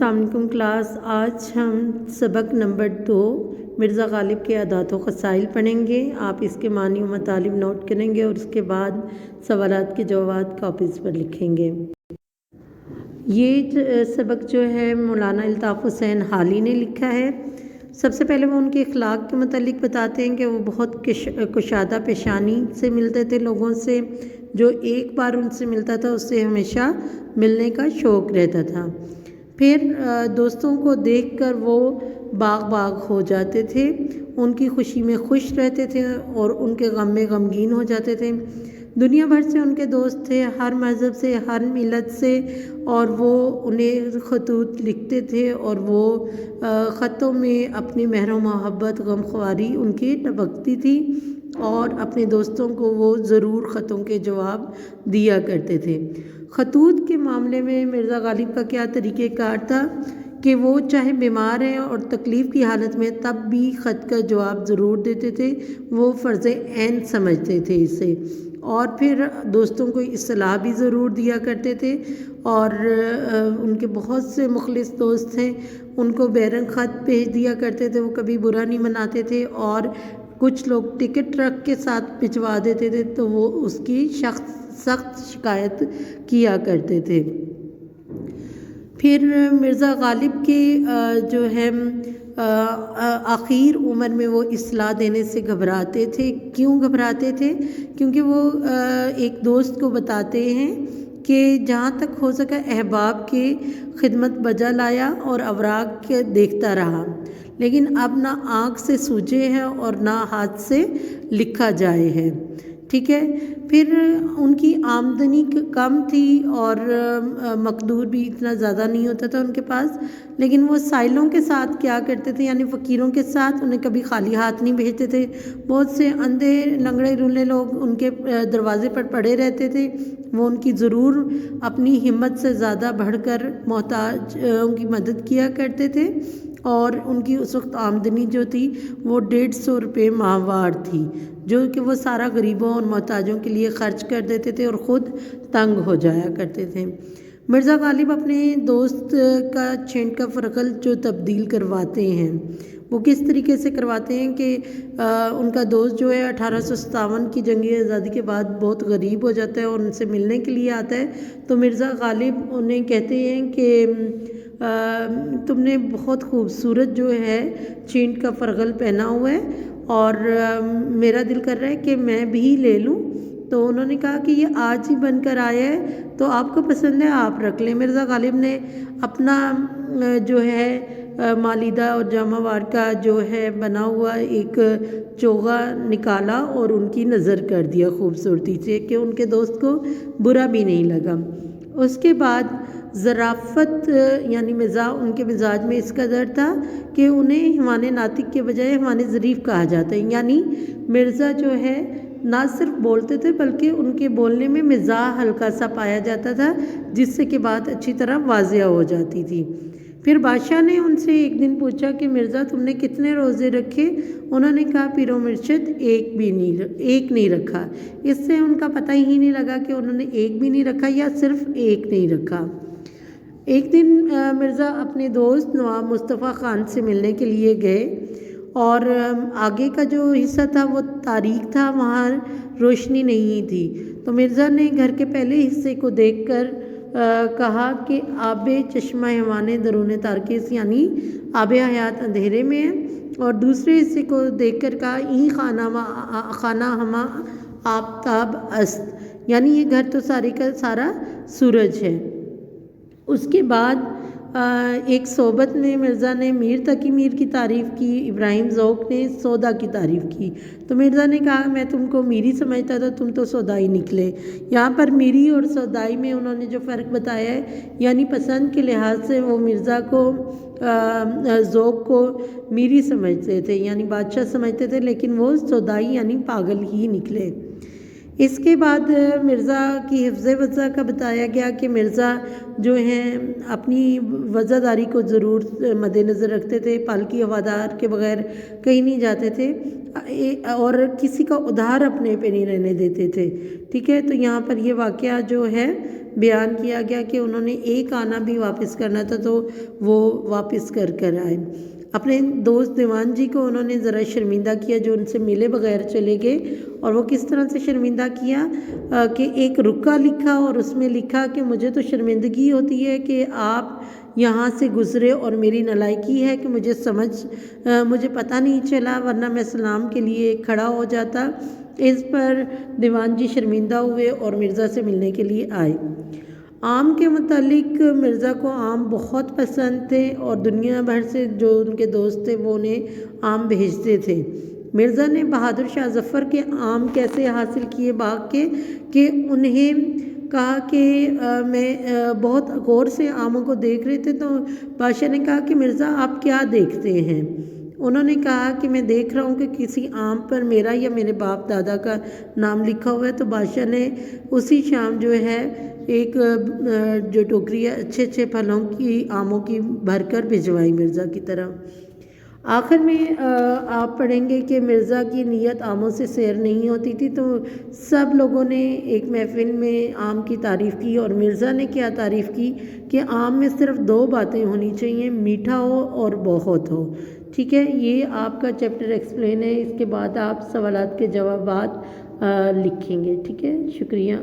السلام علیکم کلاس، آج ہم سبق نمبر 2 مرزا غالب کے عادات و خصائل پڑھیں گے۔ آپ اس کے معنی و مطالب نوٹ کریں گے اور اس کے بعد سوالات کے جوابات کاپیز پر لکھیں گے۔ یہ سبق جو ہے مولانا الطاف حسین حالی نے لکھا ہے۔ سب سے پہلے وہ ان کے اخلاق کے متعلق بتاتے ہیں کہ وہ بہت کشادہ پیشانی سے ملتے تھے لوگوں سے، جو ایک بار ان سے ملتا تھا اس سے ہمیشہ ملنے کا شوق رہتا تھا۔ پھر دوستوں کو دیکھ کر وہ باغ ہو جاتے تھے، ان کی خوشی میں خوش رہتے تھے اور ان کے غم میں غمگین ہو جاتے تھے۔ دنیا بھر سے ان کے دوست تھے، ہر مذہب سے، ہر ملت سے، اور وہ انہیں خطوط لکھتے تھے اور وہ خطوں میں اپنی مہر و محبت، غمخواری ان کی ٹپکتی تھی اور اپنے دوستوں کو وہ ضرور خطوں کے جواب دیا کرتے تھے۔ خطوط کے معاملے میں مرزا غالب کا کیا طریقہ کار تھا کہ وہ چاہے بیمار ہیں اور تکلیف کی حالت میں تب بھی خط کا جواب ضرور دیتے تھے، وہ فرض عین سمجھتے تھے اسے، اور پھر دوستوں کو اصلاح بھی ضرور دیا کرتے تھے۔ اور ان کے بہت سے مخلص دوست ہیں، ان کو بیرنگ خط بھیج دیا کرتے تھے، وہ کبھی برا نہیں مناتے تھے، اور کچھ لوگ ٹکٹ ٹرک کے ساتھ بھجوا دیتے تھے تو وہ اس کی سخت شکایت کیا کرتے تھے۔ پھر مرزا غالب کے جو ہے آخر عمر میں وہ اصلاح دینے سے گھبراتے تھے۔ کیوں گھبراتے تھے؟ کیونکہ وہ ایک دوست کو بتاتے ہیں کہ جہاں تک ہو سکا احباب کی خدمت بجا لایا اور اوراق دیکھتا رہا، لیکن اب نہ آنکھ سے سوجے ہیں اور نہ ہاتھ سے لکھا جائے ہے۔ ٹھیک ہے۔ پھر ان کی آمدنی کم تھی اور مقدور بھی اتنا زیادہ نہیں ہوتا تھا ان کے پاس، لیکن وہ سائلوں کے ساتھ کیا کرتے تھے، یعنی فقیروں کے ساتھ انہیں کبھی خالی ہاتھ نہیں بھیجتے تھے۔ بہت سے اندھے لنگڑے لولے لوگ ان کے دروازے پر پڑے رہتے تھے، وہ ان کی ضرور اپنی ہمت سے زیادہ بڑھ کر محتاجوں کی مدد کیا کرتے تھے، اور ان کی اس وقت آمدنی جو تھی وہ 150 روپے ماہوار تھی، جو کہ وہ سارا غریبوں اور محتاجوں کے لیے خرچ کر دیتے تھے اور خود تنگ ہو جایا کرتے تھے۔ مرزا غالب اپنے دوست کا چھینٹ کا فرقل جو تبدیل کرواتے ہیں، وہ کس طریقے سے کرواتے ہیں کہ ان کا دوست جو ہے 1857 کی جنگ آزادی کے بعد بہت غریب ہو جاتا ہے اور ان سے ملنے کے لیے آتا ہے، تو مرزا غالب انہیں کہتے ہیں کہ تم نے بہت خوبصورت جو ہے چھینٹ کا فرقل پہنا ہوا ہے اور میرا دل کر رہا ہے کہ میں بھی لے لوں۔ تو انہوں نے کہا کہ یہ آج ہی بن کر آیا ہے، تو آپ کو پسند ہے آپ رکھ لیں۔ مرزا غالب نے اپنا جو ہے مالیدہ اور جامہ وار کا جو ہے بنا ہوا ایک چوغا نکالا اور ان کی نظر کر دیا خوبصورتی سے کہ ان کے دوست کو برا بھی نہیں لگا۔ اس کے بعد ظرافت یعنی مزاح ان کے مزاج میں اس قدر تھا کہ انہیں حیوان ناطق کے بجائے حیوان ظریف کہا جاتا ہے، یعنی مرزا جو ہے نہ صرف بولتے تھے بلکہ ان کے بولنے میں مزاح ہلکا سا پایا جاتا تھا، جس سے کہ بات اچھی طرح واضح ہو جاتی تھی۔ پھر بادشاہ نے ان سے ایک دن پوچھا کہ مرزا تم نے کتنے روزے رکھے؟ انہوں نے کہا پیر و مرشد ایک نہیں رکھا۔ اس سے ان کا پتہ ہی نہیں لگا کہ انہوں نے ایک بھی نہیں رکھا یا صرف ایک نہیں رکھا۔ ایک دن مرزا اپنے دوست نواب مصطفیٰ خان سے ملنے کے لیے گئے اور آگے کا جو حصہ تھا وہ تاریک تھا، وہاں روشنی نہیں تھی، تو مرزا نے گھر کے پہلے حصے کو دیکھ کر کہا کہ آب چشمہ حیوان درون تارکیس، یعنی آب حیات اندھیرے میں ہے، اور دوسرے حصے کو دیکھ کر کہا ای خانہ ہما آفتاب است، یعنی یہ گھر تو سارے کا سارا سورج ہے۔ اس کے بعد ایک صحبت میں مرزا نے میر تقی میر کی تعریف کی، ابراہیم ذوق نے سودا کی تعریف کی، تو مرزا نے کہا میں تم کو میری سمجھتا تھا، تم تو سودائی نکلے۔ یہاں پر میری اور سودائی میں انہوں نے جو فرق بتایا ہے، یعنی پسند کے لحاظ سے وہ مرزا کو ذوق کو میری سمجھتے تھے، یعنی بادشاہ سمجھتے تھے، لیکن وہ سودائی یعنی پاگل ہی نکلے۔ اس کے بعد مرزا کی حفظ وضع کا بتایا گیا کہ مرزا جو ہیں اپنی وضع داری کو ضرور مد نظر رکھتے تھے، پالکی ہوادار کے بغیر کہیں نہیں جاتے تھے اور کسی کا ادھار اپنے پہ نہیں رہنے دیتے تھے۔ ٹھیک ہے، تو یہاں پر یہ واقعہ جو ہے بیان کیا گیا کہ انہوں نے ایک آنا بھی واپس کرنا تھا تو وہ واپس کر آئے۔ اپنے دوست دیوان جی کو انہوں نے ذرا شرمندہ کیا جو ان سے ملے بغیر چلے گئے، اور وہ کس طرح سے شرمندہ کیا کہ ایک رکا لکھا اور اس میں لکھا کہ مجھے تو شرمندگی ہوتی ہے کہ آپ یہاں سے گزرے اور میری نالائکی ہے کہ مجھے پتہ نہیں چلا، ورنہ میں سلام کے لیے کھڑا ہو جاتا۔ اس پر دیوان جی شرمندہ ہوئے اور مرزا سے ملنے کے لیے آئے۔ آم کے متعلق مرزا کو آم بہت پسند تھے اور دنیا بھر سے جو ان کے دوست تھے وہ انہیں آم بھیجتے تھے۔ مرزا نے بہادر شاہ ظفر کے آم کیسے حاصل کیے باغ کے، کہ انہیں کہا کہ میں بہت غور سے آموں کو دیکھ رہے تھے تو بادشاہ نے کہا کہ مرزا آپ کیا دیکھتے ہیں؟ انہوں نے کہا کہ میں دیکھ رہا ہوں کہ کسی آم پر میرا یا میرے باپ دادا کا نام لکھا ہوا ہے۔ تو بادشاہ نے اسی شام جو ہے ایک جو ٹوکری اچھے اچھے پھلوں کی آموں کی بھر کر بھجوائی مرزا کی طرف۔ آخر میں آپ پڑھیں گے کہ مرزا کی نیت آموں سے سیر نہیں ہوتی تھی، تو سب لوگوں نے ایک محفل میں آم کی تعریف کی، اور مرزا نے کیا تعریف کی کہ آم میں صرف 2 باتیں ہونی چاہیے، میٹھا ہو اور بہت ہو۔ ٹھیک ہے، یہ آپ کا چیپٹر ایکسپلین ہے، اس کے بعد آپ سوالات کے جوابات لکھیں گے۔ ٹھیک ہے، شکریہ۔